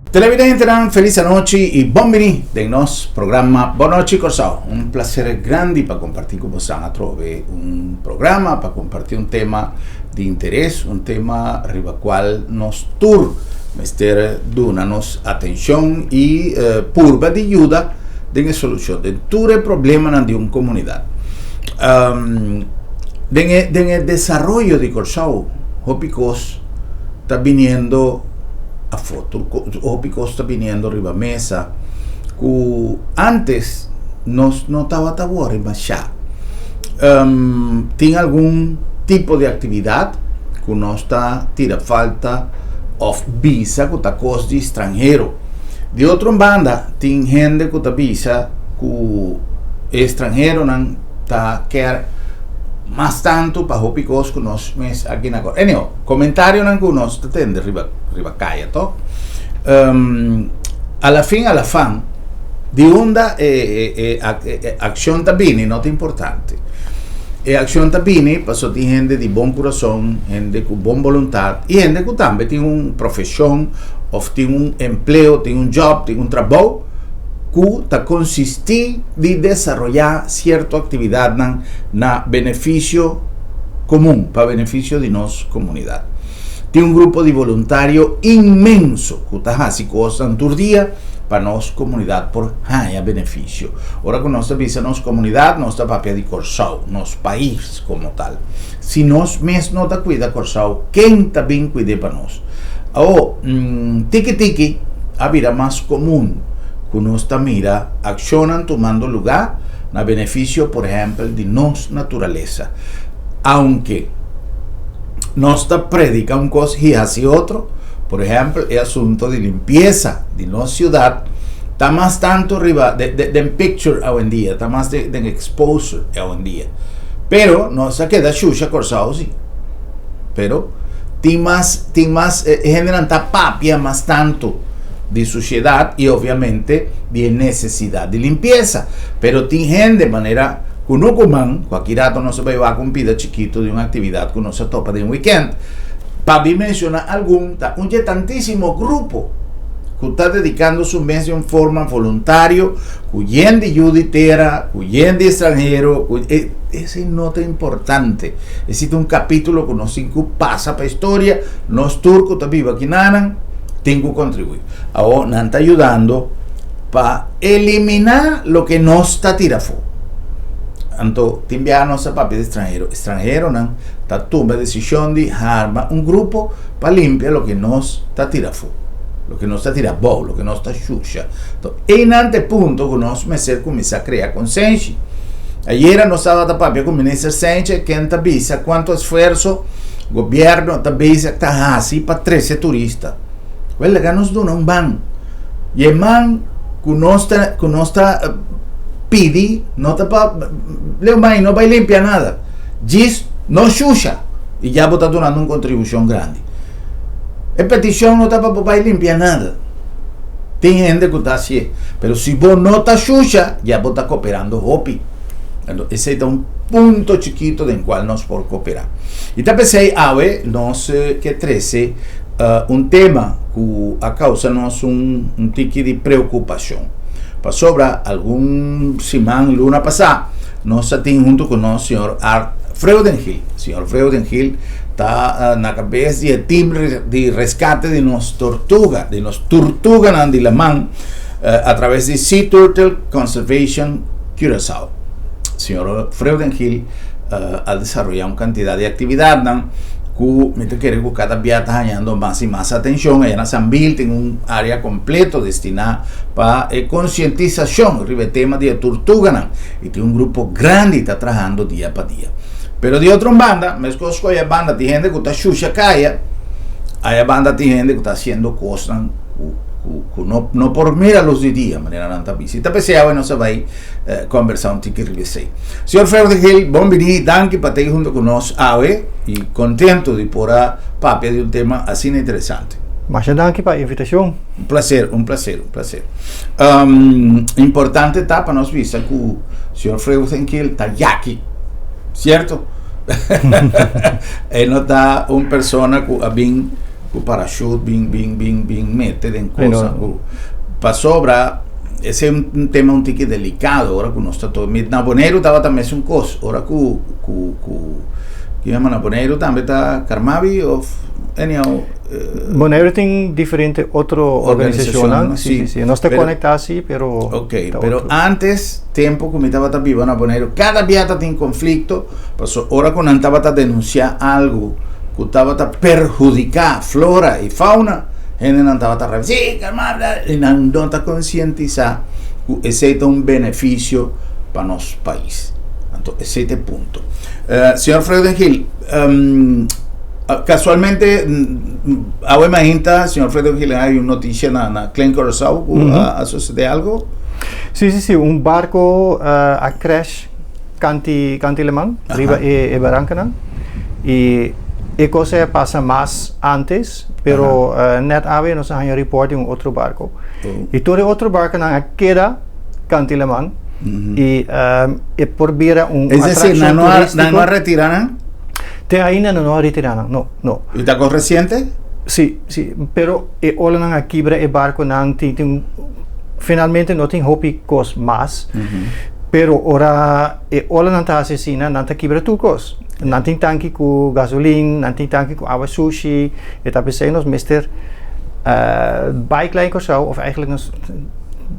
Televidente, feliz noche y benvenuti del nostro programma Bonoci Corsao. Un piacere grande per compartir con voi a trovare un programma per compartir un tema di interesse, un tema riva qual nos tur mester donanos attenzione e purba di aiuta delle soluzioni di tutti i problemi di una comunità. Del desarrollo di Corsao, Hopicos sta viniendo a foto, Hopicos sta viniendo arriba a mesa, que antes nos notaba tabore, mas ya tiene algún tipo de actividad que no está tira falta of visa que está costa de extranjero. De otra banda, tiene gente que está visa que extranjero no está quer más tanto para Hopicos que nos mes aquí na agora. Anyway, comentario nan que nos tende riba caia to. Alla fan di onda azione tabini not importante. E azione tabini passo di gente di buon corazón, gente con buon volontà e gente che tambe tiene un professione o tiene un empleo, tiene un job, tiene un trabajo que consiste de desarrollar cierta actividad na beneficio común, para beneficio de nuestra comunidad. Tiene un grupo de voluntarios inmenso que está haciendo cosas en día para nuestra comunidad por haya beneficio. Ahora que nuestra visa, nuestra comunidad, nuestra papia de Corsao, nuestro país como tal. Si nos mes no te cuida Corsao, ¿quién también cuide para nos? Tiki habrá más común que nuestra mira accionan tomando lugar na beneficio, por ejemplo, de nuestra naturaleza. Aunque nuestra predica un cosa y hace otro, por ejemplo, el asunto de limpieza de nuestra ciudad, está más tanto arriba de picture hoy en día, está más de exposure hoy en día. Pero no se queda chucha Corsao, sí. Pero tiene más generan tapapia más tanto de suciedad y obviamente de necesidad de limpieza, pero tiene gente de manera que uno coman, cualquier rato no se va a cumplir chiquito de una actividad que uno se topa de un weekend. Para mencionar algún, un tantísimo grupo que está dedicando su mes en forma voluntario, cuyen de yuditera, cuyen de extranjero, ese nota importante. Existe un capítulo que nos pasa para historia, los turcos también aquí nanan, tengo que contribuir. Ahora nos está ayudando para eliminar lo que no está tirafo. Entonces, enviarnos a papel de extranjero. Extranjero, ¿no? Está tomando decisión de armar un grupo para limpiar lo que no está tirafo. Lo que no está tirafo, lo que no está chucha. Entonces, en ante punto que nos comienza a crear conciencia. Ayer nos estaba a papel con el ministro Sánchez, que está visa cuánto esfuerzo el gobierno está visa está así para 13 turistas. Quello che nos dona un ban e il man che nostra pidi non va a limpiar nada gis no xuxa e ya está donando una contribución grande e petición no va a limpiar nada. Tem gente que está así, pero si vos no está xuxa ya está cooperando hopi. Ese es un punto chiquito del cual nos por cooperar y te pensé nos que 13 un tema que a causa-nos un tique de preocupação. Para sobra algum semana, luna passada, nós temos junto com o senhor Freudenhill. O senhor Freudenhill está na cabeça de time de resgate de nos tortuga de la mão, através de Sea Turtle Conservation Curaçao. O senhor Freudenhill ha desarrollado uma quantidade de atividades que me quiere que cada día está ganando más y más atención. Allá en San Bill tiene un área completo destinada para concientización sobre el tema de tortuga y tiene un grupo grande que está trabajando día para día. Pero de otra banda, me escojo hay banda de gente que está chucha calla, hay banda de gente que está haciendo cosas que no por mira los de día, manera nanta visita. Pensé bueno se va a conversar un tique rivesei. Señor Freudenhill, bienvenido, danke para estar junto con nosotros y contento de poder papia de un tema así interesante. Muchas gracias por la invitación. Un placer. Importante está para nos vista que el señor Freudenhill está aquí, ¿cierto? Él no está una persona que ha bien o parachute bem mete en Ay, cosa. no. Para sobra, ese es un tema un tique delicado, ahora que no está todo. Mi nabonero estaba también un cos, ahora que llama nabonero también está Carmavi o anyhow. Bonaire tem diferente otro organización, sí. sí. No está Pero- conectado así, pero... Ok, está pero otro. antes, tiempo que me estaba vivo nabonero, cada viata tiene conflicto, pasó, ahora cuando estaba a denunciar algo, que estaba a perjudicar flora y fauna, gente no estaba a sí, calmar, y no está concientizar que ese es un beneficio para nuestro país. Entonces, ese es el punto. Señor Freudenhill, casualmente, ahora imagina, señor Freudenhill, hay una noticia en Clean Curaçao, ¿ha sucedido algo? Sí, un barco a crash canti Lemán, Ajá. arriba e Barancana. Y cosa pasa más antes, pero net ave nos han reportado un otro barco. Oh. Y todo otro barco queda canti Lemán. Y por ver un Es decir, atracción turístico. no retiraron. Te ainda no retiraron, no. ¿Y está con reciente? Sí, pero olha nang quebra e barco nang finalmente não tem hopi cos mais, pero ora olha nang ta assassina nang ta quebra tu cos. Não tem tanque com gasolina, não tem tanque com água sushi, e tá pensando nos mister bike line Curaçao, of eigenlijk nos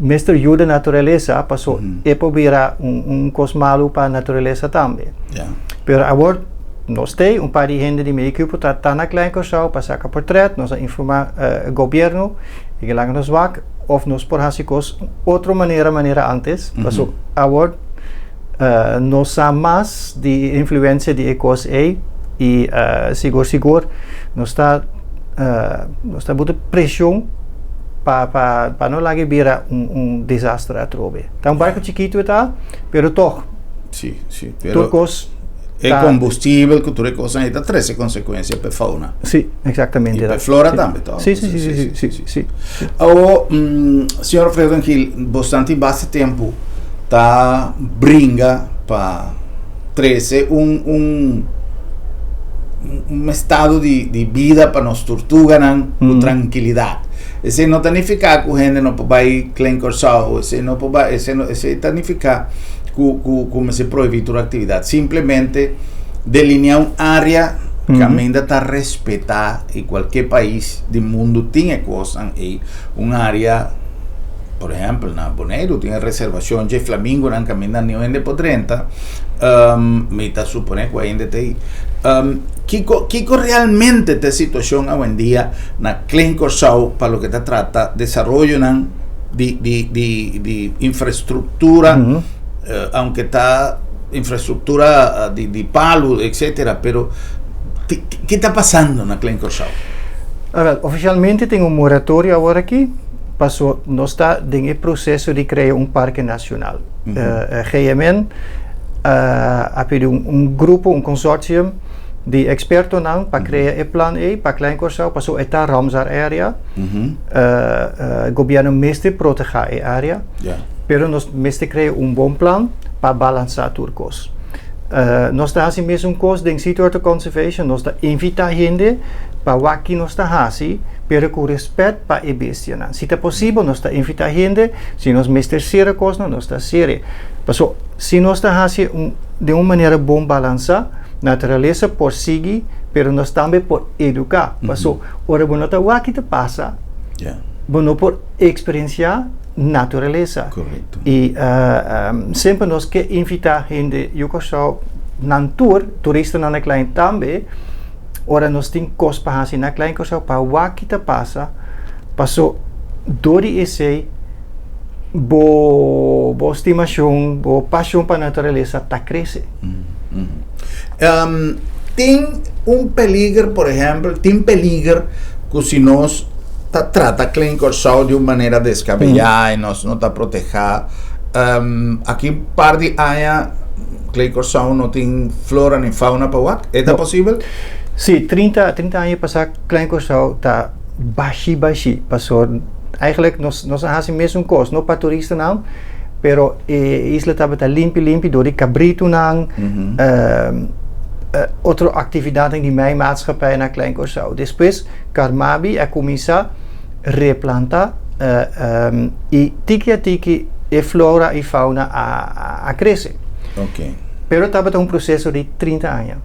mister Juda Natureza, passou e proberar cos malu para natureza também. Yeah. Pero agora nós temos um par de gente de meio que está na Klein Curaçao para sacar portret, nós informar o governo e que lá nos vac, ou nós por hasicos outra maneira antes, passou agora nós há mais de influência de ecos e seguro nós está botando pressão para não lagar vira desastre a trove. Então barco chiquito está, pero toch, Sí, pero turcos. el combustible, cultura y cosas, necesita 13 consecuencias para fauna. Sí, exactamente. Y para flora sí. también. Todo. Sí. Señor Freudenhill, bastante tiempo está brinca para 13 un estado de vida para nos tortugas con tranquilidad. Ese no significa que la gente no puede ir Clean Curaçao, ese significa como se prohíbe toda actividad. Simplemente delinear un área que ainda está respetada y cualquier país del mundo tiene cosas y un área, por ejemplo, en Bonaire tiene reservación de Flamingo, en camina nivel de por 30, me está supone que ainda está ahí. Kiko realmente esta situación hoy en día na Clean Curaçao para lo que te trata desarrollo de infraestructura, aunque está infraestructura de palo, etcétera, pero ¿qué está pasando en Clean Curaçao? A ver, oficialmente tem moratorio agora aqui, passou, nós está em processo de criar parque nacional. GMN ha pedido grupo, consórcio de expertos para criar o plano E para Clean Curaçao, passou esta Ramsar area. Governo mestre proteger a área. Yeah. Pero nós mestre criar bom plano para balançar turcos. Nós está assim mesmo coisa de sítio de conservation, nós está invitar gente para aqui nós está assim, pero com respeito para a bestia. Se é possível, nós está invitar gente, se nós mestre ser coisa, nós está ser. Passo, se nós está assim de uma maneira bom balançar, natureza por seguir, pero nós também por educar. Passo, ora bom nota aqui te passa, bom por experienciar natureza. Correcto. E sempre nós que invitar gente, eu gosto na tour, turista na Klein também, ora nós tem coisas para fazer na Klein Curaçao para o que te passa, passou door die essay, bo estimação, bo paixão para a natureza está crescendo. Tem peligro, por exemplo, tem peligro que se nós trata Clean Curaçao de uma maneira descabellada e nós não está protegida. Aqui par de área Clean Curaçao não tem flora nem fauna para o é possível? Sim, 30 anos passar Clean Curaçao está baixo, passou. Eigenlijk nós fazemos mesmo coisa, não para turista não, pero isla estava limpo, door die cabrito não, outra atividade de minha maatschappij na Klein Curaçao. Depois, Carmabi começa a replantar e tiki a tiki a flora e fauna a crescer. Ok. Pero estava um processo de 30 anos.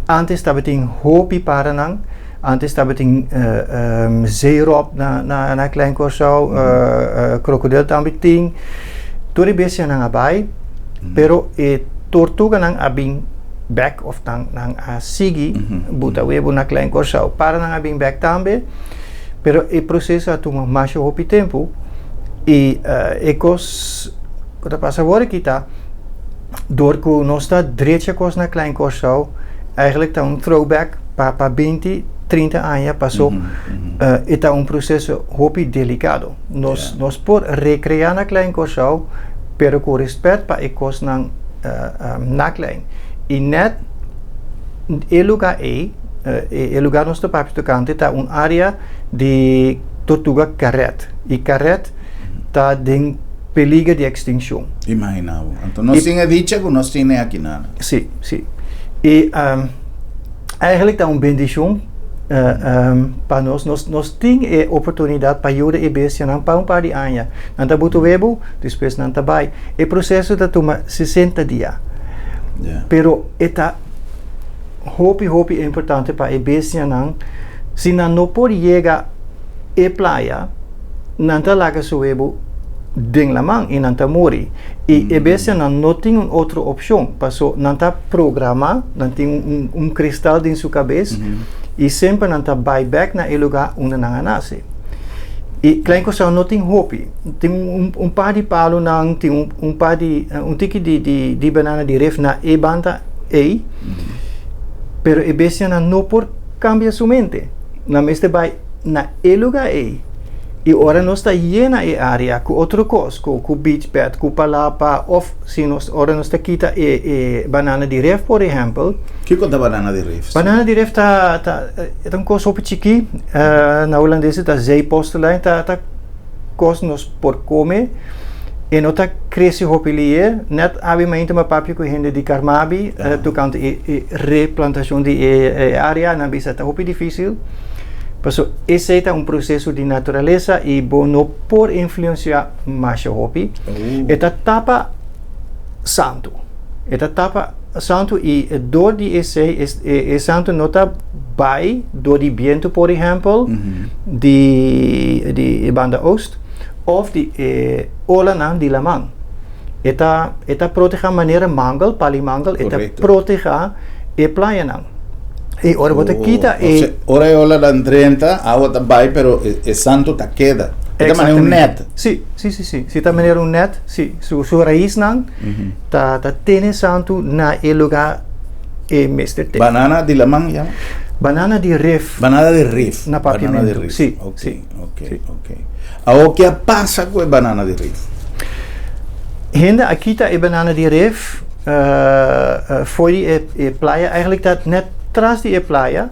Antes estava em hopi paranang, antes estava em zeerop na Klein Curaçao, krokodil também tem. Tudo bem nang abay, pero tortuga nang abing back of nang sigi buta webo na Klein Curaçao para nang abing back também, pero o processo atuma mais hopi tempo e ecos kota passa agora kita door que nós está direito cos na Klein Curaçao eigenlijk tá throwback para 20 30 anos passou está processo hopi delicado nós por recriar na Klein Curaçao pero com respeito para ecos na Klein e net e lugar lugar nós está tocando está área de tortuga carret e carret está em perigo de extinção. Imaginava. Então nós tínhamos dicha que nós tínhamos aqui nada. Sim. E eigenlijk está bendição para nós temos a oportunidade para ajudar a bestia para par de anos. Não está muito webo, depois não está bem. O processo está toma 60 dias. Pero está hopi importante para a bestia se não pode chegar a praia, não está lá que se webo ding lamang e não está mori. E a bestia não tem outra opção, passou não está programa, não tem cristal em sua cabeça. E sempre não está buyback na lugar onde não nasce. E Klein Curaçao não tem hopi. Tem par de palo, tem par de tiki de banana de ref na banda pero a bestia não por cambia sua mente. Na mesma vai na lugar e ora nós está llena a área com outra coisa, com beach pet, com palapa, ou se nós ora nós está quita banana de ref, por exemplo. Que conta banana de ref? Banana de ref é coisa super chiqui, na holandesa está zeepostelein, tá coisa nós por comer, e não tá cresce hopilie, net obviamente uma papia com gente de Carmabi, tocando replantação de área, na bisa tá hopi difícil. Esse é processo de natureza e não por influenciar mais hopi. Eta tapa santo. E door die esse santo não está bij door die viento, por exemplo, de banda oost, of die ola de lamang. Eta protege maneira mangal, palimangal, eta protege e playa nang. E ora bota quita ora é hora da 30, a outra vai, pero é santo tá queda. É também um net. Sim. Se também é net, sim. Sua raiz não, tá tem santo na lugar e mestre tem. Banana de lamang já? Banana de ref. Banana de ref. Na papimento. Sim. Ok. O que passa com a banana de ref? Ainda aqui tá a banana de ref, foi a praia, eigenlijk tá net atrás de praia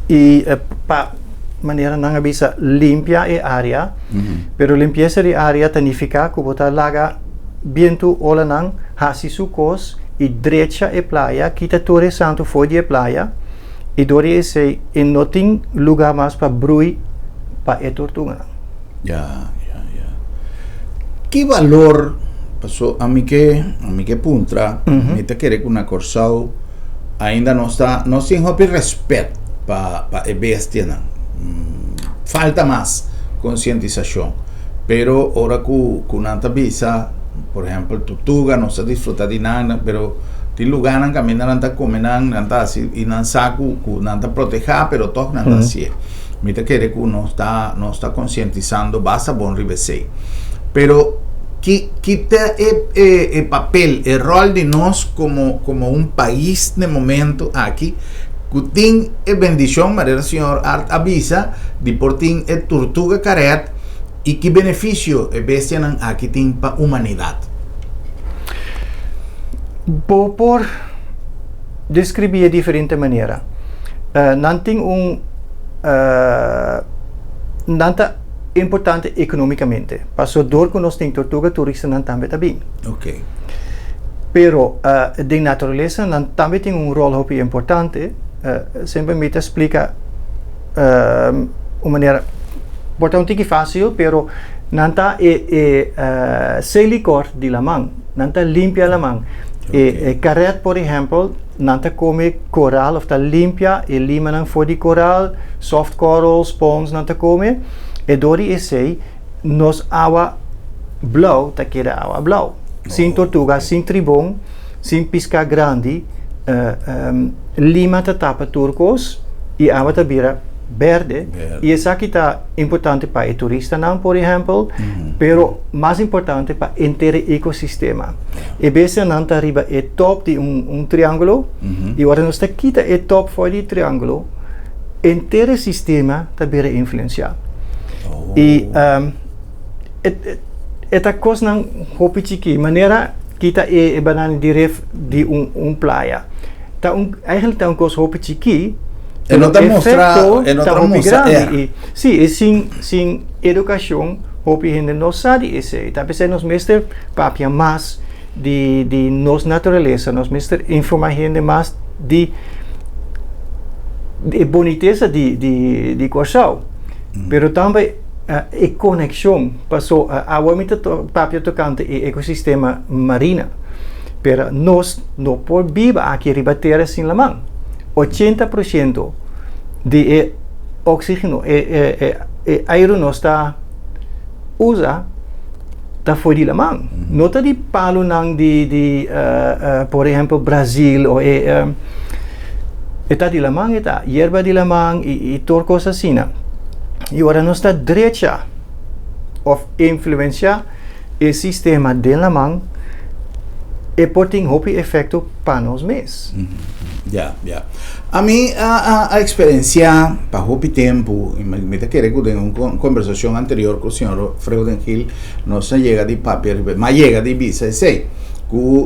e para maneira não bisa limpia a área, pero limpieza de área significa que botar laga viento ola nang hasi sucos e derecha a praia, quita torre santo foi de praia e dori esse e não tem lugar mais para brui para a tortuga. Ya. Que valor passou a mim que puntra, me te querer com na Curaçao ainda não tem respeito para a bestia não. Falta mais conscientização, pero ora com nanta bisa, por exemplo, tortuga não se disfruta de nada, pero tem lugar não caminha nanta comer nanta assim e não saco nanta proteger, pero toque nanta assim. Me te querer com não está conscientizando, basta bom ribesei, pero que tem o papel, o rol de nós como país no momento aqui, que tem a bendição, mas o senhor avisa, de por ter a tortuga carret e que benefício a bestia aqui tem para a humanidade. Vou por descrever de diferente maneira. Não tem importante economicamente. Passou door que nós temos tortuga turista não também tá bem. Ok. pero de naturaleza también tiene un rol muy importante. Sempre me explica una manera bastante fácil, pero nanta se licor de la mano, nanta limpia la mano. Carret, por ejemplo, nanta come coral, of ta limpia e limanan voor die coral, soft coral, spons nanta come, e dori sei nos agua blauw, ta queda agua blauw. Sin tortuga, sin tribón, sin pisca grande, lima ta tapa turcos e agua ta bira verde. E essa aqui está importante para o turista, não, por exemplo, pero mais importante para o inteiro ecossistema. E vezes não está arriba é top de triângulo, e agora nós está quita é top fora do triângulo, o inteiro sistema está bem influenciado. E esta coisa não hopi chiqui, maneira kita é banana de ref de praia. Tá eigenlijk tá coisa hopi chiqui. E não te mostra sim, sem educação, hopi gente não sabe isso. Talvez nós mestre papia mais de nos natureza, nós mestre informar gente mais de boniteza de coração. Pero também a conexão passou a muito papia tocante e ecossistema marina. Pero nós não podemos viver aqui ribateira sem la mão. 80% de oxígeno e aire não está usa está fora de la mão. Não está de palo não de por exemplo Brasil ou está de la mão, está hierba de la mão e toda coisa assim. E agora não está direita of influencia o sistema de la mão e pode ter um efeito para nós mesmos. Ya. A mí, a experiencia, para hopi tempo, y me te quiere que en una conversación anterior con el señor Freudengil, no se llega de papel, más llega de visa, que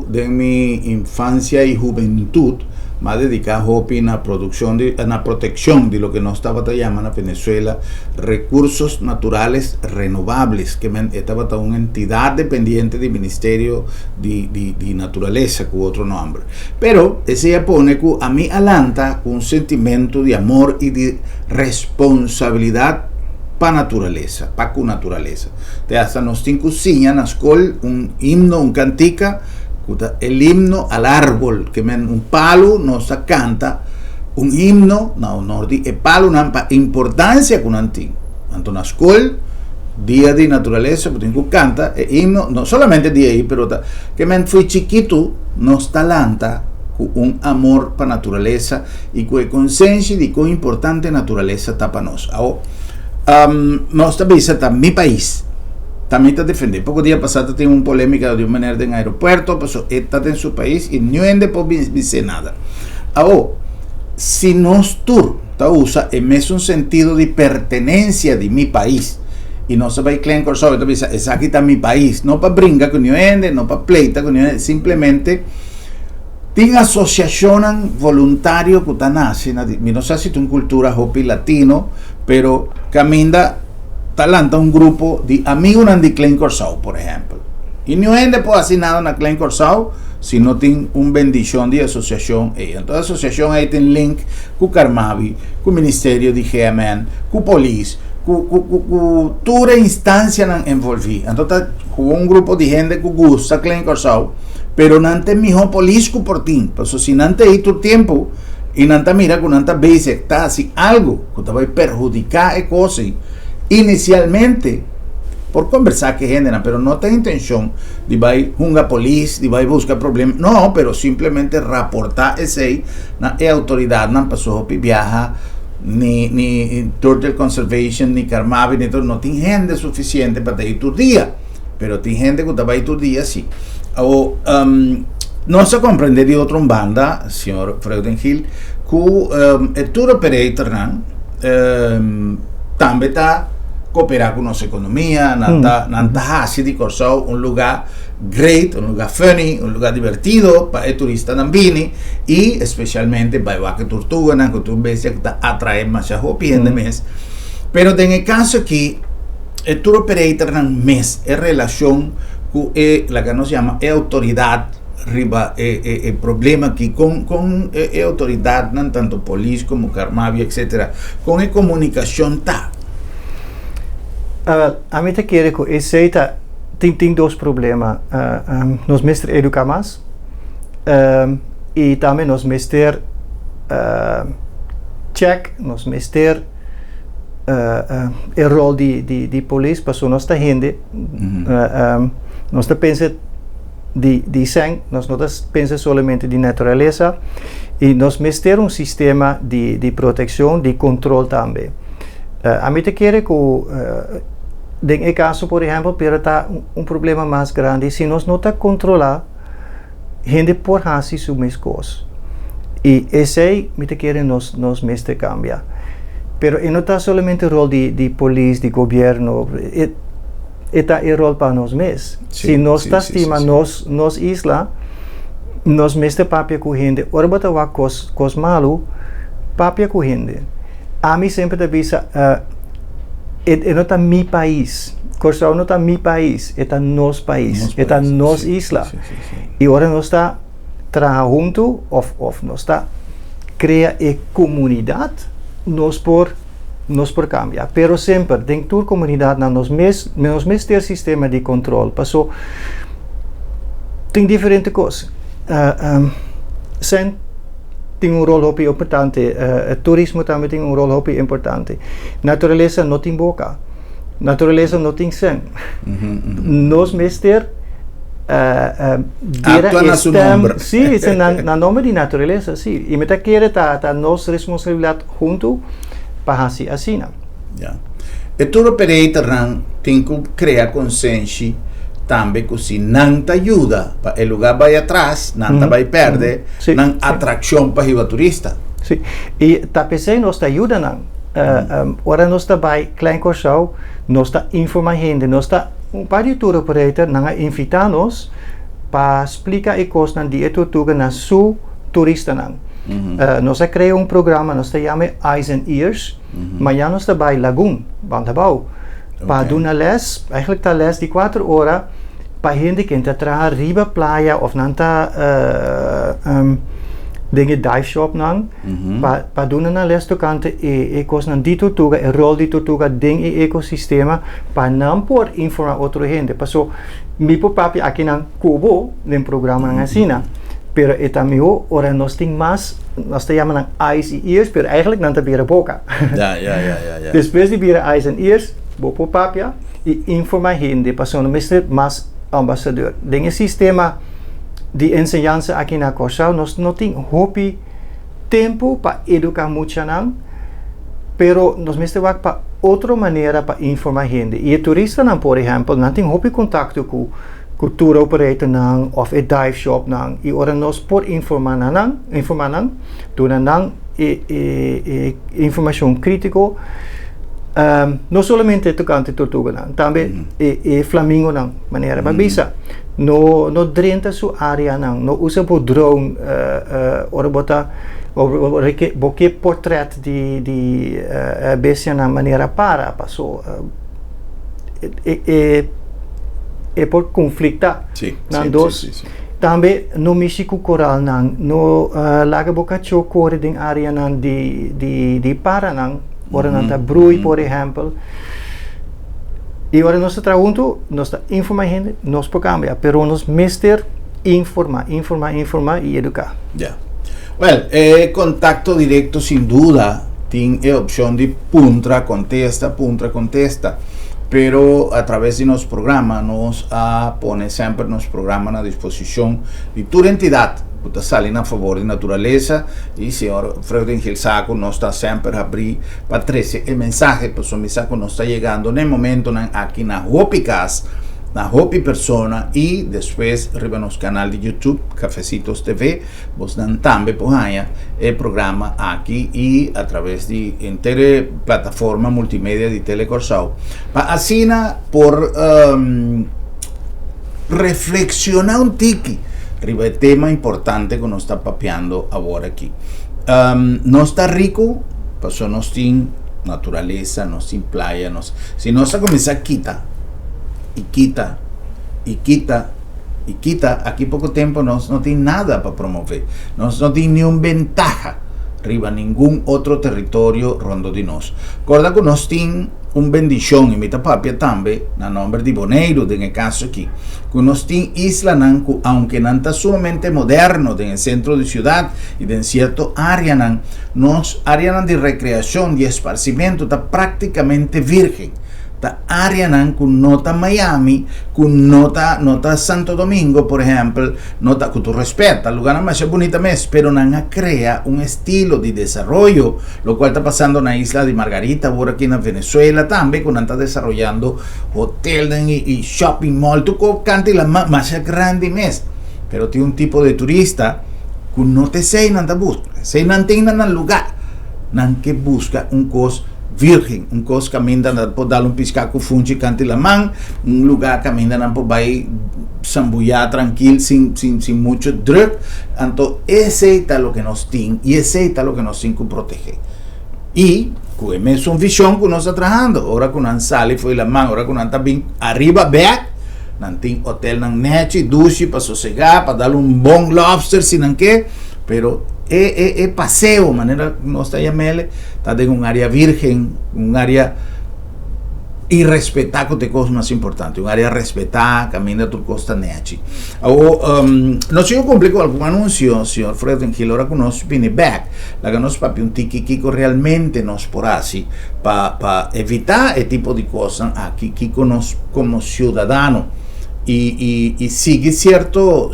de mi infancia y juventud, más dedicada a hopi en la producción, en la protección de lo que nos estaba llamando en Venezuela, recursos naturales renovables, que estaba una entidad dependiente del Ministerio de Naturaleza, con otro nombre. Pero ese ya pone que a mí alanta con un sentimiento de amor y de responsabilidad para naturaleza, para con naturaleza. De hasta nos tiene cocinha, nas col, un himno, un cantica, el himno al árbol, que un palo nos canta un himno na honor di e palo una importancia con antigo. Anto na escola día de naturaleza, porque canta e himno no solamente día ahí, pero que men fui chiquito nos talanta con un amor para naturaleza y con conciencia de cuán importante naturaleza está para nos. Nos está mi país. También está defendiendo. Poco día pasado tiene una polémica de una manera en aeropuerto, pues está en su país y no ende por dice nada. Ahora, si nos tur usa en un sentido de pertenencia de mi país y no se va a ir en corso, es aquí está mi país, no para brincar con no ende, no para pleita con no, simplemente tiene asociación voluntario que nace, no sé si es una cultura hopi latino, pero camina talanta un grupo de amigos de Klein Corsao, por ejemplo. Y no es de poder hacer nada en Klein Corsao si no tiene un bendición de asociación. Entonces, la asociación ahí tiene link con Carmavi, con el Ministerio de GMN, con Polis, con toda instancia envolvida. Entonces, jugó un grupo de gente que gusta Klein Corsao, pero no antes mijo polisco por ti. Pues si no antes ahí tu tiempo, y no antes mira que no antes veis que está así algo que te va a perjudicar y cosas. Inicialmente por conversar que genera, pero no tiene intención de ir a policía, de ir a buscar problemas, no, pero simplemente reportar ese na autoridad no pasó viaja ni Turtle Conservation ni Carmavi ni todo, no tiene gente suficiente para ir tu día, pero tiene gente que te va a ir tu día sí. No se comprende de otra banda, señor Freudengil, que el tour operator también está cooperar con nuestra economía, nanta así de Corsao, un lugar great, un lugar funny, un lugar divertido para el turista nambini y especialmente para el vaca tortuga, que tú ves que atrae más a hopi en el mes. Pero en el caso aquí, el tour operator en mes es relación con la que nos llama autoridad riba el problema aquí con autoridad, no tanto policía como Carmavia, etcétera, con comunicación ta. A mí te quiere que ese tiene dos problemas. Nos mestre educar más y también nos mestre check, nos mestre el rol de policía para nuestra gente. Nos pensa de sang, nos no pensa solamente de naturaleza y nos mestre un sistema de protección, de control también. A mí te quiere que en el caso, por ejemplo, pero está un problema más grande si nos no está controlar gente por hacer sus mis cosas. Y ese me te quiere nos mestre cambia. Pero no está solamente el rol de policía, de gobierno, está el rol para nos mes. Si nos estima nos isla, nos mestre papia con gente, ahora bota wa cos malo, papia con gente. A mí siempre te avisa, no está mi país, Corsao no está mi país, está nos país, está nos isla. Y ahora no está trabajar junto, o no está crea comunidad, nos por cambiar. Pero siempre, dentro de la comunidad, nos mestre el sistema de control. Pasó, tem diferentes cosas. Tem un rol muy importante, turismo también tiene un rol muy importante. Naturaleza no tiene boca, naturaleza no tiene sen. Nos mestre actúan a su nombre. Sí, es en nombre de naturaleza, sí. Y me te quiere ta nos responsabilidad junto para hacer así. Ya. El tour operator tiene que crear conciencia también que si nanta ayuda para el lugar vaya atrás, nanta va a perder, nan atracción para el turista. Sí, y tapese nos ayuda ahora nos está by Klein Corsao, nos está informando gente, nos está un par de tour operator nanga invitarnos para explicar e cosas de tortuga na su turista nang. Nos crea un programa, nos llama Eyes and Ears, maar ya nos está by Lagoon, Bantabao. Para dar una les, eigenlijk está les de 4 horas, para gente que entra trabajar arriba playa of nanta dingen dive shop nang, para dar una les tocante e cosas de tortuga, el rol de tortuga ding e ecosistema, para no por informar a otra gente. Pasó mi papi aquí en Cubo, en programa en Asina, pero eta mejor ahora nos tiene más, nos te llaman eyes y ears, pero eigenlijk no te viera boca. Ya. Después de viera eyes and ears, bopo papia y informa gente, pasó mestre más ambasador. En el sistema de enseñanza aquí en Corsao, nos no tiene hopi tiempo para educar mucho, pero nos mestre va para otra manera para informar gente. Y el turista, por ejemplo, no tiene hopi contacto con tour operator o el dive shop, y ahora nos por informar información crítico. No solamente tocante tortuga, también flamingo manera babisa. No drenta su área, no usa por drone, ora bota porque portrait de bestia na manera para passou por conflictar. Sí. Também no México coral no laga boca chocore ding área de para ora nanta brui, por ejemplo. Y ahora nós junto, nós informa gente, nós por cambiar, pero nos mestre informar y educar. Ya. Well, contacto directo sin duda tiene opción de punta contesta, pero a través de nuestro programa nos pone siempre nuestro programa a disposición de tu entidad. Salen a favor de naturaleza y el señor Freuden Gilsaco nos está siempre a abrir para 13 el mensaje, pues el mensaje nos está llegando en el momento aquí en Hopicast, na Hopi persona y después arriba en los canal de YouTube Cafecitos TV vos dan también pues el programa aquí y a través de entera plataforma multimedia de Telecorsao para así por reflexionar un tiki arriba el tema importante que nos está papeando ahora aquí. No está rico, pasó nos tiene naturaleza, nos tiene playa, si no se comienza a quita Y quita, aquí poco tiempo no tiene nada para promover. No tiene ni una ventaja arriba ningún otro territorio rondo de nos. Recuerda que nos tiene un bendición y mi papia también, na nombre de Bonaire, en el caso aquí, que nos tiene isla nanku, aunque no está sumamente moderno en el centro de ciudad y en cierto área área de recreación y esparcimiento está prácticamente virgen. Área con nota Miami, con nota Santo Domingo, por ejemplo, nota que tú respetas, el lugar más bonito mes, pero no crea un estilo de desarrollo, lo cual está pasando en la isla de Margarita, por aquí en Venezuela también, cuando está desarrollando hotel y shopping mall, tú cantas la más grande mes, pero tiene un tipo de turista que no te sé nada busca, se no tiene nada lugar, no que busca un cos virgen, un cos camina por dar un piscaco fungi cante la man, un lugar camina por vai zambullar tranquilo sin mucho druk, entonces ese es lo que nos tiene y ese es lo que nos tiene que proteger. Y que es una visión que nos está trabajando, ahora que nos sale fue la man, ahora que nos está bien arriba back, nos tiene hotel nan neche, duche para sosegar, para darle un buen lobster sin que, pero paseo, manera no está llamele, está en un área virgen, un área irrespetada, que cosa más importante, un área respetada, camina tu costa neachi. No sé si yo cumplí con algún anuncio, señor Fred Gil, ahora que nos viene back, la que nos papi un tiquiquico realmente nos por así, para evitar este tipo de cosas, aquí Kiko nos como ciudadano, y sigue cierto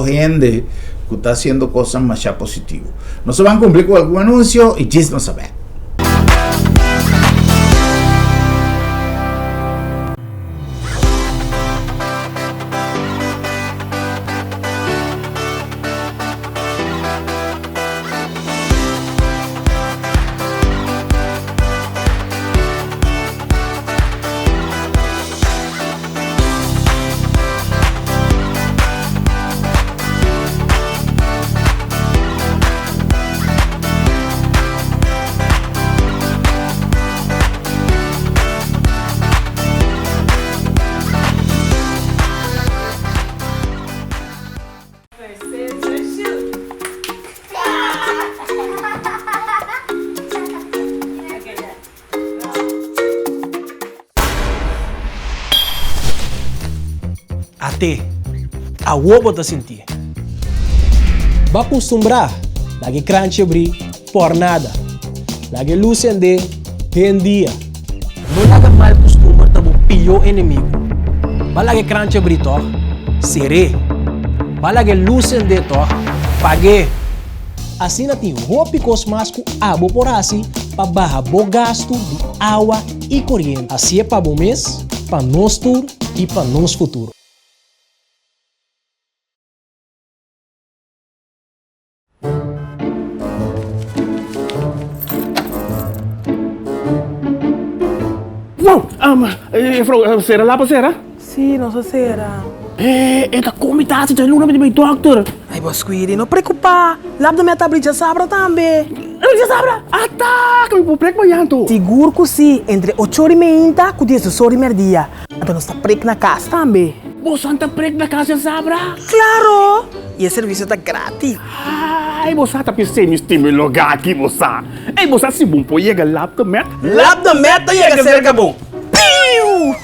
gente que está haciendo cosas más positivas. No se van a cumplir con algún anuncio y just no saben. A huevo te sentir. Va acostumbrar, lagi crunch abrir por nada. Lagi luz ende, en día. No laga mal costumbre, tabo pior inimigo. Va lagi crunch abrir to, seré. Va lagi luz ende to, pague. Assim na tem roupa cosmasco abo por assim, para barra bo gasto de água e corrente. Assim é para bom mês, para nós tur e para nós futuro. Será lá para será? Sì, non so se era. Esta comitasse de luna de doctor. Ai, Bosquiri, non preoccupare. L'abdo me tablica sabra também. Já sabra? Tá, que me vou preocupar yanto. Seguro que sim, entre 8 horas e meia com 10 horas e meia. Então nós está preco na casa também. Você está preco na casa, sabra? Claro! E o serviço está grátis. Ai, você está pensando em lugar aqui, você. Ei, você se bom pode chegar lá do met? Lá do met chega cerca bom. Piu!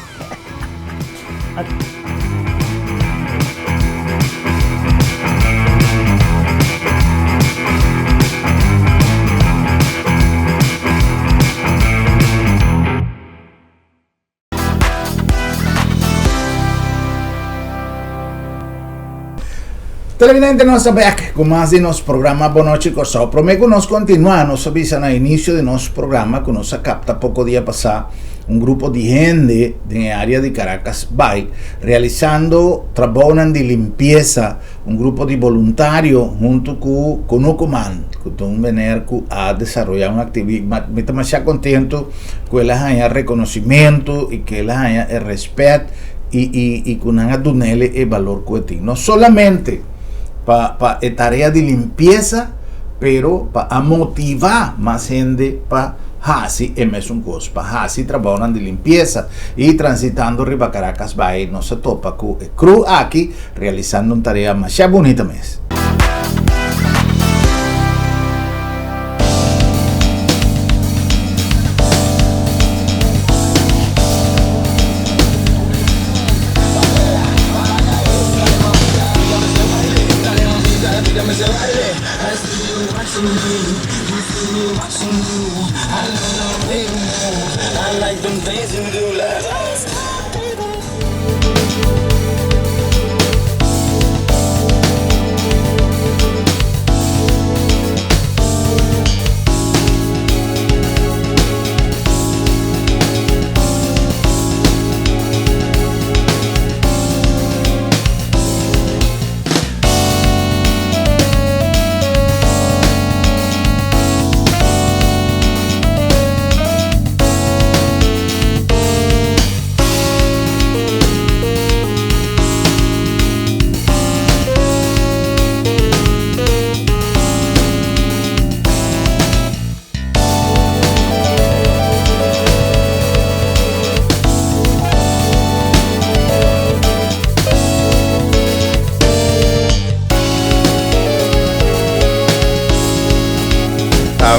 Televidente nossa back com mais de nosso programa Boa Noite Corsó. Prometo que nós continuar, nós avisamos no início de nosso programa que nós capta pouco dia passar um grupo de gente na área de Caracas Bay realizando trabalho de limpeza, um grupo de voluntários junto com o comando que estão vindo a desenvolver uma atividade. Me estou mais contento que elas tenham reconhecimento e que elas tenham respeito e que não tenham o valor que tem. Não solamente para tarea de limpieza, pero para motivar más gente para Hasi é mesmo coisa para Hasi trabalham de limpeza e transitando riba Caracas Bay nos topa com o cru aqui realizando uma tarefa mais bonita mesmo.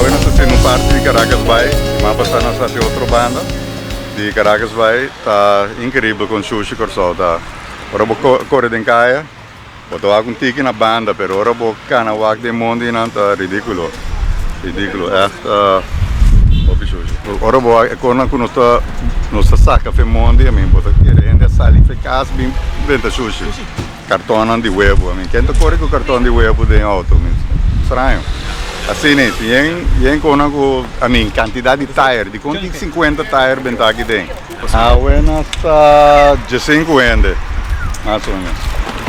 Hoy nos hacemos parte de Caracas Bay, mas passamos a outra banda de Caracas Bay, está incrível com sushi corso, tá. Ora vou correr em caia, vou tomar um tique na banda, pero ora vou cana wak de mundo não tá ridículo, echt, op sushi. Ora vou quando nossa saca foi mundo, a mim vou querer sair de casa bem vender sushi, cartão de huevo, a mim quem tá corre com cartão de huevo de auto, estranho. Assim, tem com a minha quantidade de tire, de quanto 50 tire bem aqui dentro. A buena está de 50, mais ou menos.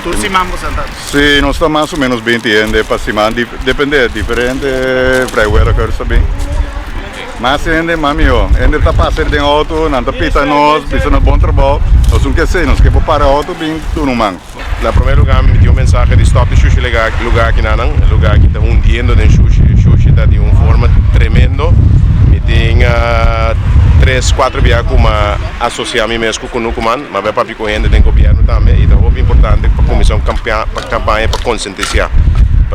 Tu si mambo sentado? Sim, nós estamos mais ou menos 20 anos para cima, depende, diferente freeware que eu sabia. Mas ainda, mami, ainda está passando de auto, não está pita nós, pisa no bom trabalho. Nós não queremos, nós queremos parar o auto bem tudo no mango. Na primeiro lugar, me deu mensagem de stop de sushi lugar aqui na lugar que está hundindo de sushi está de uma forma tremendo. Me tem 3, 4 dias como associar-me mesmo com o comando, mas vai para ficar correndo do governo também. E é muito importante para começar uma campanha para conscientizar.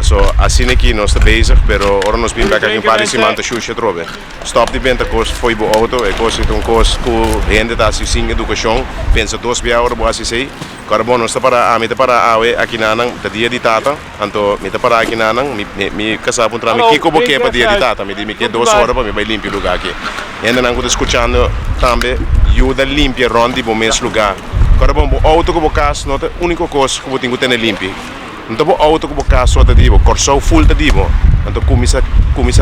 So, assim aqui nós estamos bezig, mas agora nós vamos aqui para esse manto sushi trobe. Stop de benta coisa foi bo auto, é coisa que coisa que gente está assistindo educação, pensa 2 dias agora vou assistir. Agora bom nós para a meta para a aqui na nang dia de tata, então meta para aqui na nang me casar para mim que como que para dia de tata, me que 2 horas para me vai limpar o lugar aqui. Ainda não estou escutando também ajuda limpar ronde bom mesmo lugar. Agora bom auto que casa não é a única coisa que eu tenho que ter limpo. Então o auto que casa só divo, corso full divo. Então começa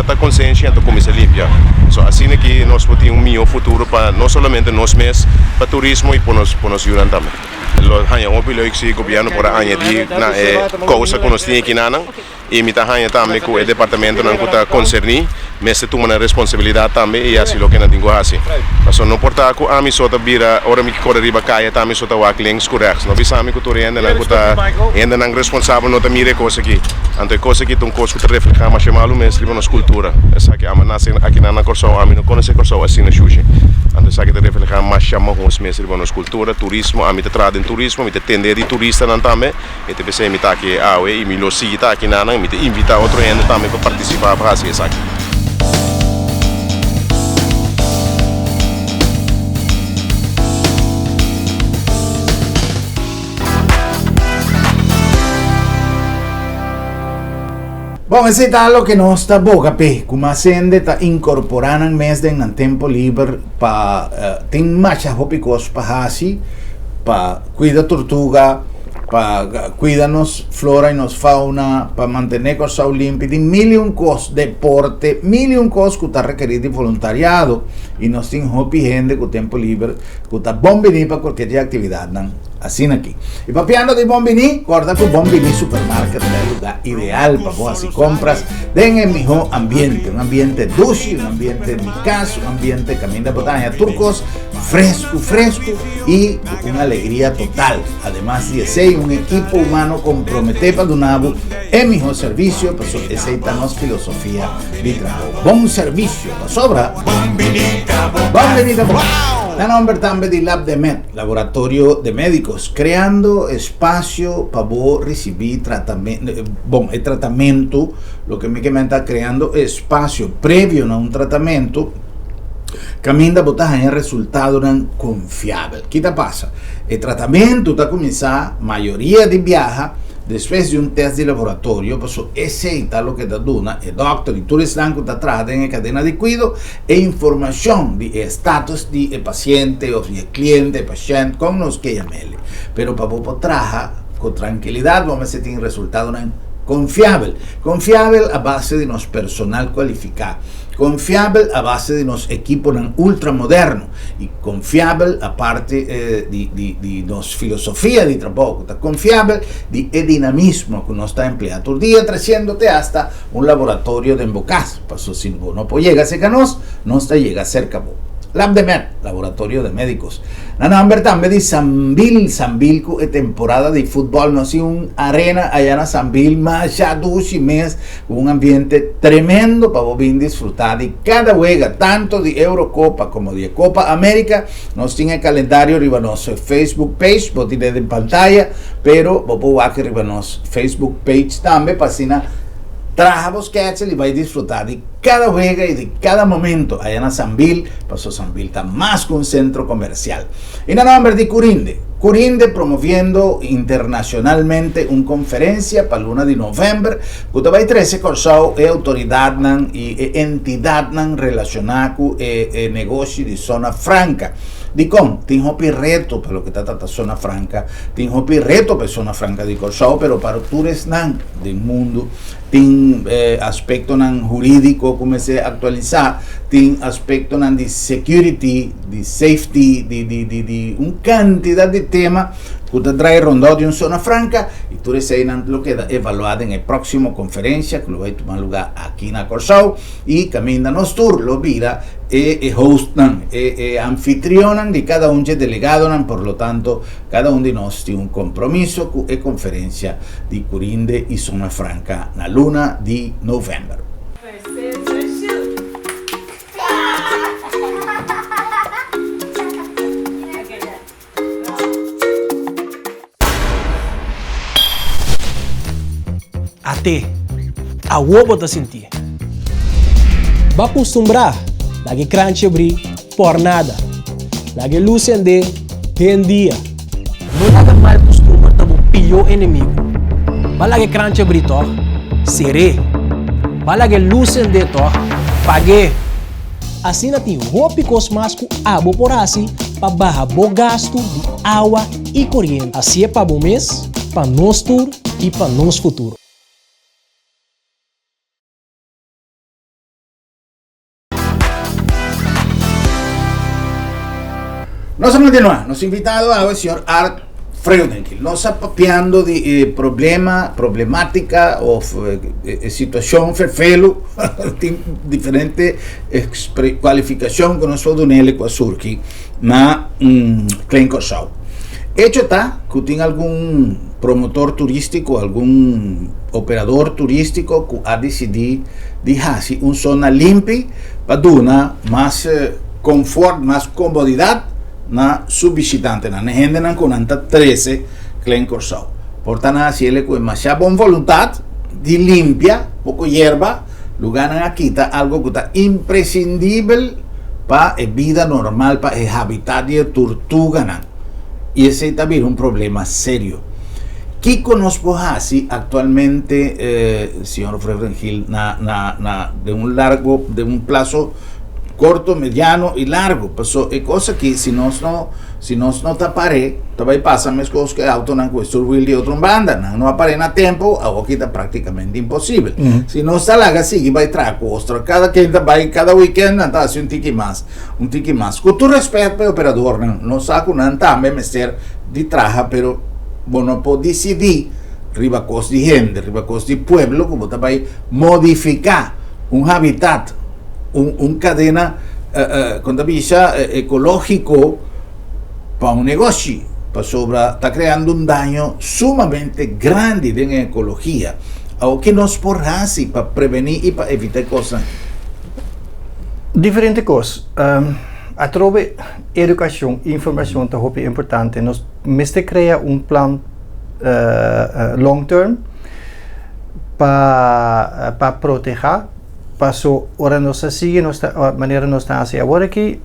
a consciência, então começa a limpar. So assim aqui nós temos melhor futuro para não somente nós mesmos, para turismo e para nós ajudar também. Lo hanya opilo iksi governo para añadir na coisa que nós temos aqui na e me tá hanya também com o departamento não está concerni, mas se toma a responsabilidade também e assim lo que não tenho assim. Mas não importa que a mim só tá vira ora me corre riba caia também só tá o links corretos. Não bisa a mim que tu ainda não responsável não tá mire coisa aqui. Então coisa aqui tem coisa que refletir mais chamado mas riba nossa cultura. Essa que a nasce aqui na corso a mim não conhece corso assim na sushi. Então essa que refletir mais chamado os meses riba nossa cultura, turismo, a mim tá em turismo, me tender de turista não também, e te pensei me tá aqui e me lo sigue tá aqui na me te invita outro gente também para participar para fazer isso aqui. Bom, esse é algo que nós está boa, como a gente está incorporando mais de um tempo livre para ter mais hobbies para assim, para cuidar tortuga, para cuidar nos flora e nos fauna, para manter a saúde limpa, tem mil coisas, deporte, mil coisas que está requerido de voluntariado e nós temos hobby gente com tempo livre que está bom venir para qualquer atividade, não? Assim aqui. E para piano de Bombini, guarda que o Bombini Supermarket é o lugar ideal para boas compras, den el mejor ambiente, un ambiente dulce, un ambiente de casa, un ambiente camino de botania turcos, fresco y una alegría total. Además de ser un equipo humano comprometido para donarlo en mejor servicio, pues esa es la filosofía de trabajo. Buen servicio, para sobra. Bienvenida. La nombre también de Lab de Med, laboratorio de médicos, creando espacio para vos recibir tratamiento. El tratamiento, lo que me está creando espacio previo a un tratamiento. Camina botar en resultado confiable. ¿Qué te pasa? El tratamiento está comenzando, mayoría de viaja, después de un test de laboratorio, pues ese es lo que te da el doctor y tú eres blanco, te atrás en la cadena de cuidado e información de estatus del paciente o del cliente, paciente, con los que llamarle. Pero para poder trabajar con tranquilidad, vamos a tener resultado confiable. Confiable a base de nos personal cualificado. Confiable a base de nos equipos ultramodernos y confiable a parte de nos filosofía de trabajo, confiable de dinamismo que nos está empleado todo el día, trayéndote hasta un laboratorio de embocas. Paso si no puede llegar cerca no está llega cerca vos. Lab de Med, laboratorio de médicos. La nombre también de Sambil es temporada de fútbol, no si un arena allá en Sambil, más ya 2 meses, con un ambiente tremendo para vos bien disfrutar de cada juega, tanto de Eurocopa como de Copa América. Nos tiene el calendario arriba nuestro Facebook page, vos tenés en pantalla, pero vos podés ver arriba nuestro Facebook page también, para así trabajamos que y vais a disfrutar de cada juega y de cada momento. Allá en Sambil, pasó Sambil está más que un centro comercial. Y la nombre de Curinde promoviendo internacionalmente una conferencia para el 1 de noviembre, que va a 13 corso e autoridad y entidad relacionada con el negocio de zona franca. Dico, tengo reto para lo que está la zona franca, tengo reto para zona franca de corso, pero para todos del mundo, tiene aspecto jurídico como se actualiza, tiene aspecto de security, de safety, de una cantidad de temas que te trae rondado de una zona franca y tú deseas lo que evaluado en la próxima conferencia que lo va a tomar lugar aquí en Corsao y camina nos tour, lo vira hostan, anfitrionan de cada un delegado, por lo tanto cada uno de nosotros tiene un compromiso con la conferencia de Curinde y zona franca en la luna de noviembre. Até a wobo ta sentir. Va acostumbrar, lagi crunch abrir por nada. Lagi luz ende, rendia. Não laga mal costuma tamo pior inimigo. Va lagi crunch abrir to, seré. Va lagi luz ende to, pague. Assim na ti roupa cosmasco abo por assim, para barra bo gasto de água e corrente. Assim é para bom mês, para nós tur e para nós futuro. Nos continuamos, nos invitado al señor Art Freudenkiel. Nos está papeando de problemática o situación ferfelo, diferente cualificación que nos fue nele com a surki na Klein Corsao. Hecho está que tiene algún promotor turístico, algún operador turístico que ha decidido dejar una zona limpia para dar más confort, más comodidad na su visitante, na gente na conanta 13 Klein Corsao. Portan así ele con más buena voluntad de limpia, poco hierba, lugar aquí está algo que está imprescindible para la vida normal, para el hábitat de tortuga. Y ese es también un problema serio. ¿Qué conozco así actualmente, señor Freudenkiel, de un plazo corto, mediano y largo? Pasó es cosa que si nos no tapare, también pasan las cosas que auto no cuesta will de otra banda, no aparece a tiempo, algo que está prácticamente imposible. Si no está larga, sigue va a traer costa, cada weekend hace un tiki más. Con tu respeto, operador, no saco nada también meter de traja, pero bueno, puedo decidir, riba cos de gente, riba cos de pueblo, como también modificar un hábitat, un cadena contabiliza ecológico para un negocio, para sobra, está creando un daño sumamente grande en ecología. O que nos porra así para prevenir y para evitar cosas. Diferente cosas. A través de educación, información es importante. Nos crea un plan long term para proteger. Paso ahora nos sigue nuestra manera nos está hacia ahora aquí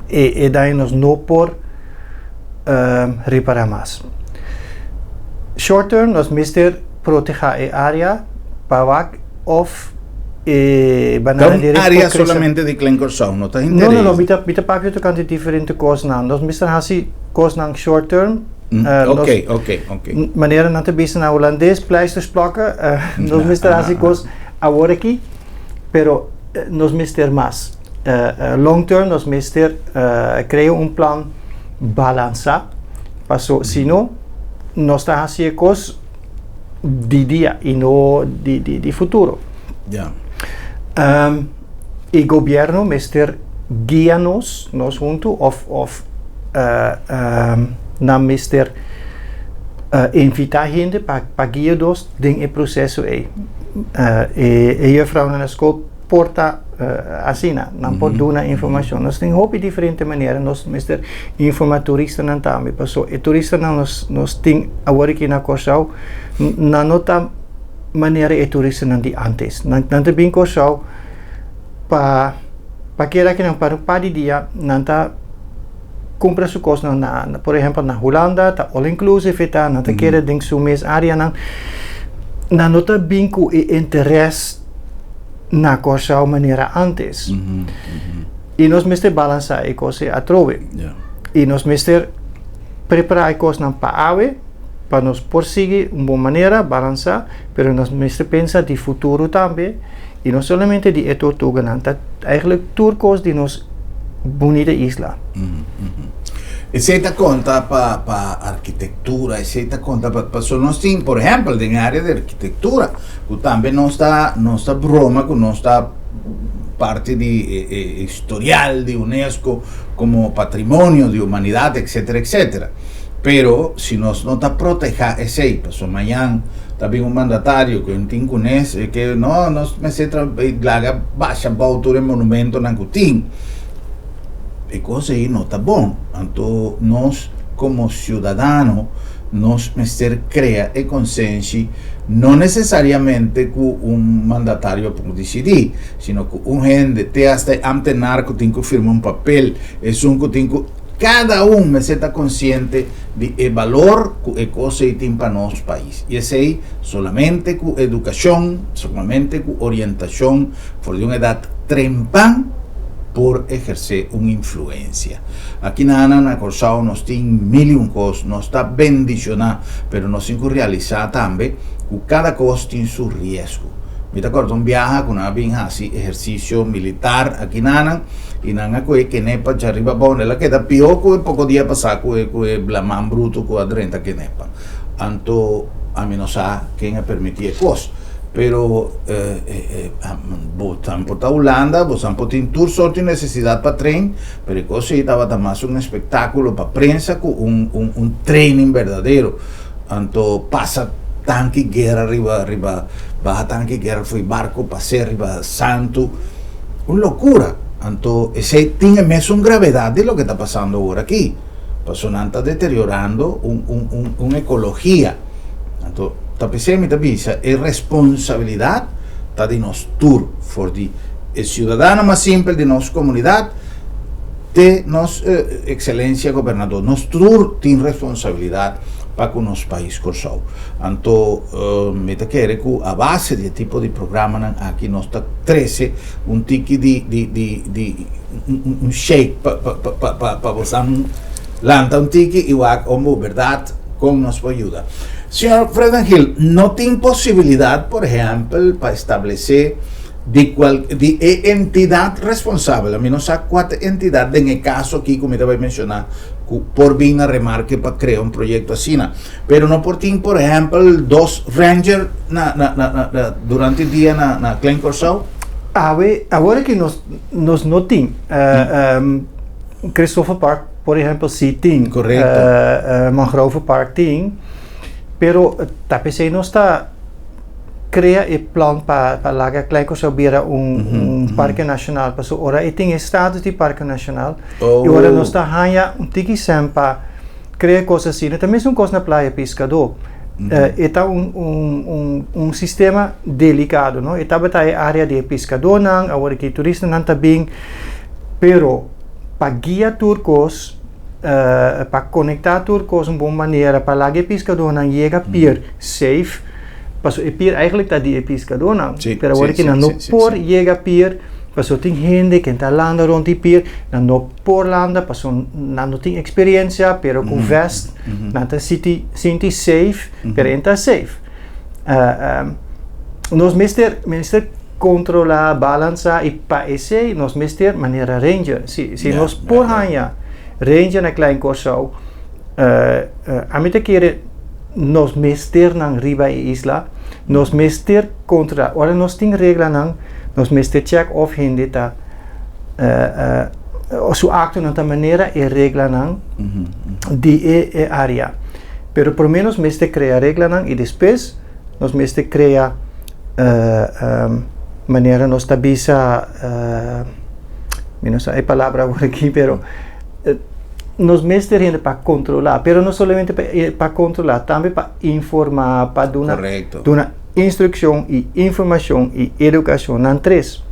y daños no por reparar más. Short term nos proteger el área para of área solamente de Glencore no está interés. No, mita papio to kan diferente cosas nan. Nos mister hasi cosas short term. Ok. Maniera na te bisa na holandês pleisters plakken. Nos mister hasi cosas agora aqui, pero nos mister más. Long term nos mister crea un plan balança. Paso, si no, nos está haciendo cosas de día y no de futuro. Yeah. El gobierno mister guía-nos juntos of na mister invitar gente para guiar-nos en el proceso. Ella vrouw na escola porta asina, não pode dar informação. Nós temos hope diferente maneira, nós mister informar turista não também. Passou, e turista não nós tem agora aqui na Corsau, na nota maneira e turista não de antes. Não tem bem Corsau para que aqui não para um par de dia não tá compra su coisa na por exemplo na Holanda tá all inclusive tá não tá querer ding su mês área não na nota bem com interesse na Corsau maneira antes. E nós mister balançar a coisa a trove. E nós mister preparar a coisa para nos prosseguir uma boa maneira, balançar, pero nós mister pensar de futuro também. E não somente de Tortuga, eigenlijk turcos de nos bonita isla. E se dá conta para arquitetura, e se dá conta para nós tem, por exemplo, em área de arquitetura, que também não está broma, que não está parte de historial de UNESCO como patrimônio de humanidade, etc, etc. Pero se nós não está proteger esse aí, pasó amanhã também um mandatário que eu tenho conhece que não nós me se trabalha baixa para altura monumento na Cutim. E cosa aí não está bom. Então, nós, como cidadãos, nós mister crea a consciência, não necessariamente que mandatário pode decidir, sino que gente tem hasta antenar que tem que firmar papel, é que tem que cada me está consciente de valor que a coisa tem para nosso país. E esse aí, solamente com educação, solamente com orientação, por de uma idade trempan, por ejercer una influencia. Aquí na Corsau nos tiene mil y un cosas, nos está bendicionado, pero nos tenemos que realizar también que cada cosa tiene su riesgo. Me acuerdo un viaje con una así ejercicio militar aquí y nana que nepa ya arriba bon la queda peor que poco día pasar que blaman bruto que adrenta que nepa. Anto a mí no sabe quién ha permitido cosas. Pero vos por Holanda, vos por tour sorte necesidad para tren, pero cosa estaba más un espectáculo para prensa con un training verdadero. Anto pasa tanque guerra arriba, baja tanque guerra fue barco, pasé arriba santo, una locura. Anto ese tiene meso una gravedad de lo que está pasando ahora aquí. Pasó está deteriorando una ecología. Anto tapesemi tapisa e responsabilidad ta de nos tour for di ciudadano más simple de nos comunidad de nos excelencia gobernador nos tour tiene responsabilidad para con nos país Corsau. Anto me te quiere que a base de tipo de programa aquí nos está 13 un tiki di un shake pa bosan lanta un tiki y wa como verdad con nos ayuda. Señor Fred Angel, no tiene posibilidad, por ejemplo, para establecer de entidad responsable, a mí no sé cuál entidad, en el caso aquí, como te voy a mencionar, por bien a remarque para crear un proyecto así, pero no por ti, por ejemplo, dos rangers durante el día na Glencore South. Agora que nós não temos Christopher Park, por exemplo, se tem Correto. Mangrove Park tem, pero tapece não está cria e plan para laga klein coisa beira parque nacional, passo ora e tem status de parque nacional e ora nós está hanha tiki sempa cria coisa assim, também são coisas na praia pescador. Está sistema delicado, não? Está a área de pescador não, agora que turista não está bem, pero para guiar turcos, para conectar turcos uma boa maneira, para lá que pescador não chega pier safe, passo e pier eigenlijk está de pescador não, pero agora que não por chega pier, passo tem gente que está landa rond die pier, não por landa, passo não tem experiência, pero com vest, não está sinti safe, pero está safe. Nós mister controlar, balançar e para esse nós mister maneira ranger, se nós por hanha ranger na klein corso, a mim te querer nós mister na riba e isla, nós mister contra, ora nós tem regra não, nós mister check of hindi ta su acto na maneira e regra não de área, pero por menos mister crea regra não e depois nós mister crea maneira nós tabisa não sei a palavra por aqui, pero nós mister gente para controlar, pero não somente para controlar, também para informar, para dar uma instrução e informação e educação não três.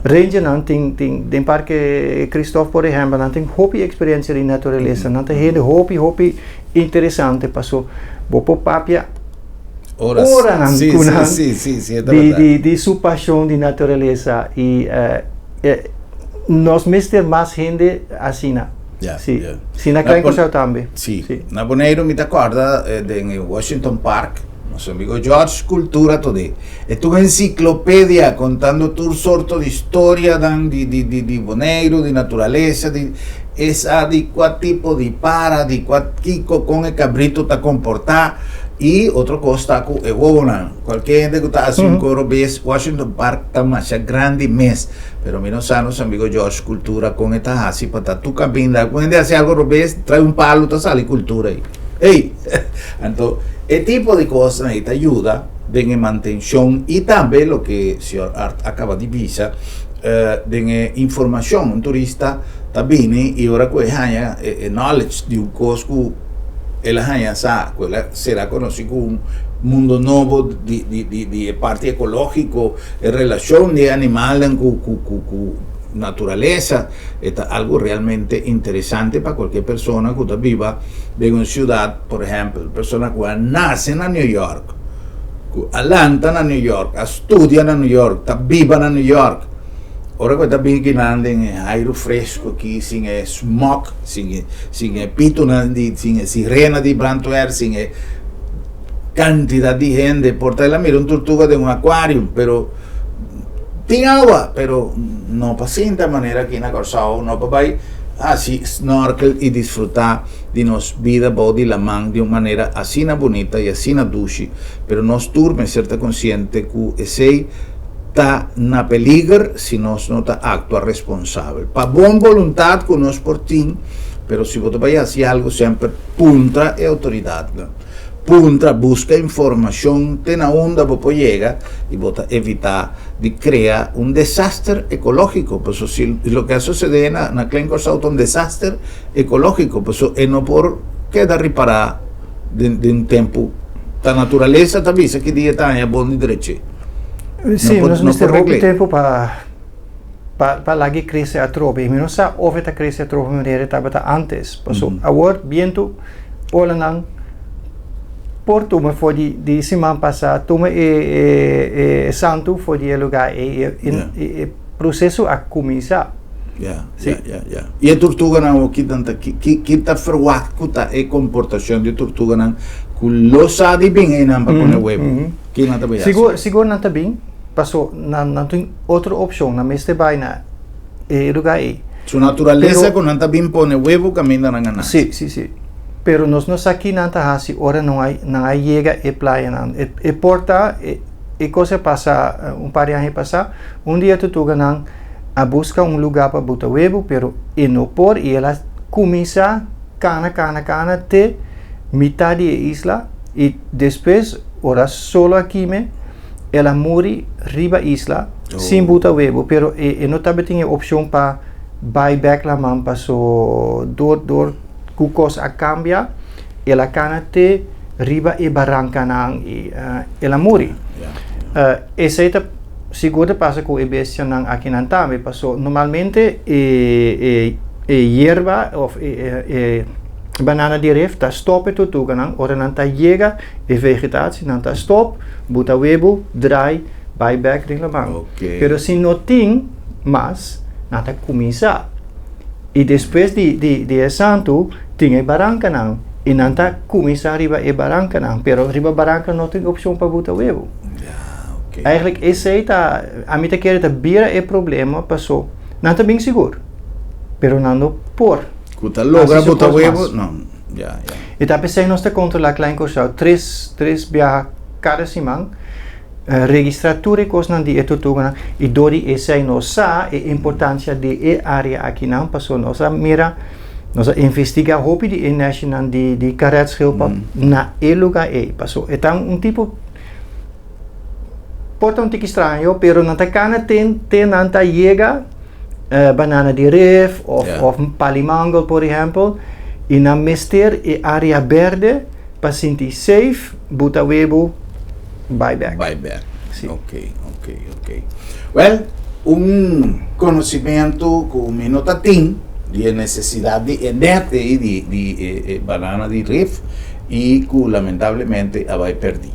Ranger não tem parque Christophe, por exemplo, não tem hobby experiência de natureza, não tem gente hobby interessante, passou bopo papia ora não de sua paixão de natureza e nós mister mais gente assim. Sim, na klein coisa também. Sim. Na Bonaire me acorda de Washington Park, nosso amigo George Cultura today. É uma enciclopédia contando tudo sorto de história de Bonaire, de natureza, de qual tipo de de qual kiko com o cabrito está comportar. E outra coisa é boa, qualquer gente que está assim coro vez Washington Park está mais grande mês, pero menos anos amigo George Cultura com esta assim para tu caminhar, quando ele hace algo vez traz pallo tá sale cultura aí, então tipo de coisa aí te ajuda de manutenção e também o que o senhor acaba de dizer de informação, turista está bem e ora que hanya knowledge de coisa ela será conocido como un mundo nuevo de parte ecológico, en relación de animales con naturaleza. Es algo realmente interesante para cualquier persona que viva en una ciudad, por ejemplo, persona que nace en New York, alanta en New York, estudia en New York, viva en New York. Ora que está bem que andem aire fresco aqui, sem smog, sem pito, sem sirena de brantoer, sem quantidade de gente. Por ela mira tortuga de aquário, pero tem água, pero não paciente maneira aqui na Corsao, não para assim snorkel e desfrutar de nossa vida body la man de uma maneira assim bonita e assim duche, pero nós turma certa consciente que esse está na peligro se nós não está actuar responsável. Para boa vontade que nós por ti, pero se você vai fazer algo sempre punta a autoridade. Punta busca informação, tem na onda você chega e você evitar de criar desastre ecológico. Por isso, se o que sucede na Klein Corsao é desastre ecológico, por isso é não por queda reparar de tempo. A natureza está vista que dia está é bom de direito. Sim, nós temos pouco tempo para lagi crescer a tropa. E não sabe se está crescer a tropa maneira estava antes. Passou agora viento, olha não, Porto mas foi de semana passada, toma Santo foi de lugar e processo a começar. E a tortuga não que está fruado a comportação de tortuga não que lo sabe bem não para pôr huevo. Que não está bem. Seguro não está bem. Passou não tem outra opção na mesma vaina lugar aí. Sua natureza quando não está bem pôr huevo caminha na ganância. Sim. Pero nós aqui não está assim, ora não há chega e praia não. E porta e cosa pasa, un par de años pasa, un día tu ganan a buscar un lugar para botar huevo, pero e no por, y ella comienza cana te mitad de isla, y después, ahora solo aquí ela muri riba isla, sin botar huevo, pero no también tiene opción para buyback la man, pasó door kukos a cambia, ela cana te riba e barranca nang ela muri. Essa seguro passa com o bestia nang aqui nan também passou normalmente hierba of banana de ref tá stop tu nang ora nan tá chega vegetatie nan tá stop buta huevo dry buyback ring la mão. Pero se não tem mas nan tá começar e depois de santo tem barranca nang e nan tá começar riba e barranca nang pero riba barranca não tem opção para buta huevo. Eigenlijk is zij a mim te querer te bira e problema passou não está bem seguro pero não por Kuta logra botar huevo não e tá pensando nós te controlar klein coisa três via cada semana registratura coisa não de etutugana e dori é sei nossa e importância de área aqui não passou nossa mira nós investiga hopi de national de carretschilpa na lugar passou então tipo porta un tic estranho, pero não tá cana tem não tá chega banana de ref of palimango, por exemplo, e na mister e área verde para sentir safe, buta huevo, buyback. Sí. Ok. Well, conhecimento que o menino tem de necessidade de banana de ref e que lamentavelmente vai perder.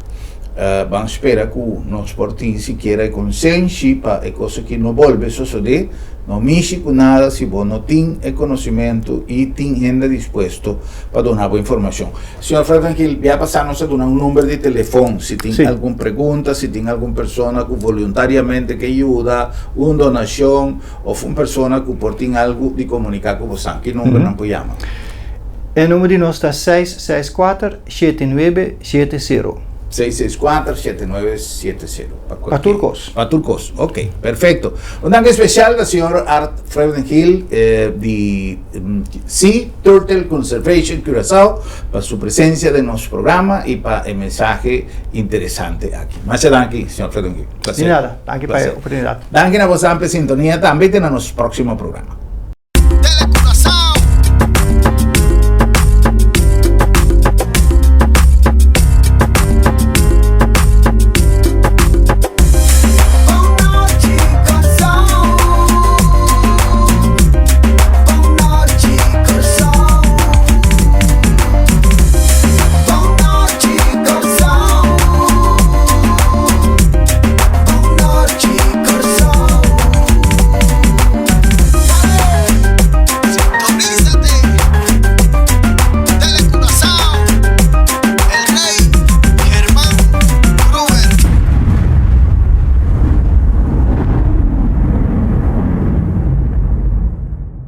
Vamos esperar que nós portinhos sequer consciência para a coisa que não volve suceder, não mexe com nada se você não tem conhecimento e tem gente disposto para dar boa informação. Senhor Franklin, já passamos a dar número de telefone, se tem alguma pergunta, se tem alguma pessoa que voluntariamente que ajuda, uma donação, ou uma pessoa que tem algo de comunicar com você, que número não pode chamar? O número de nós está 664-7970. 664-7970. Para Turcos. Para Turcos, ok, perfecto. Un danke especial al señor Art Freudenhill de Sea Turtle Conservation Curaçao para su presencia de nuestro programa y para el mensaje interesante aquí. Muchas gracias, señor Freudenhill. De nada, danke para la oportunidad. Danke a vos amplia sintonía también en nuestro próximo programa.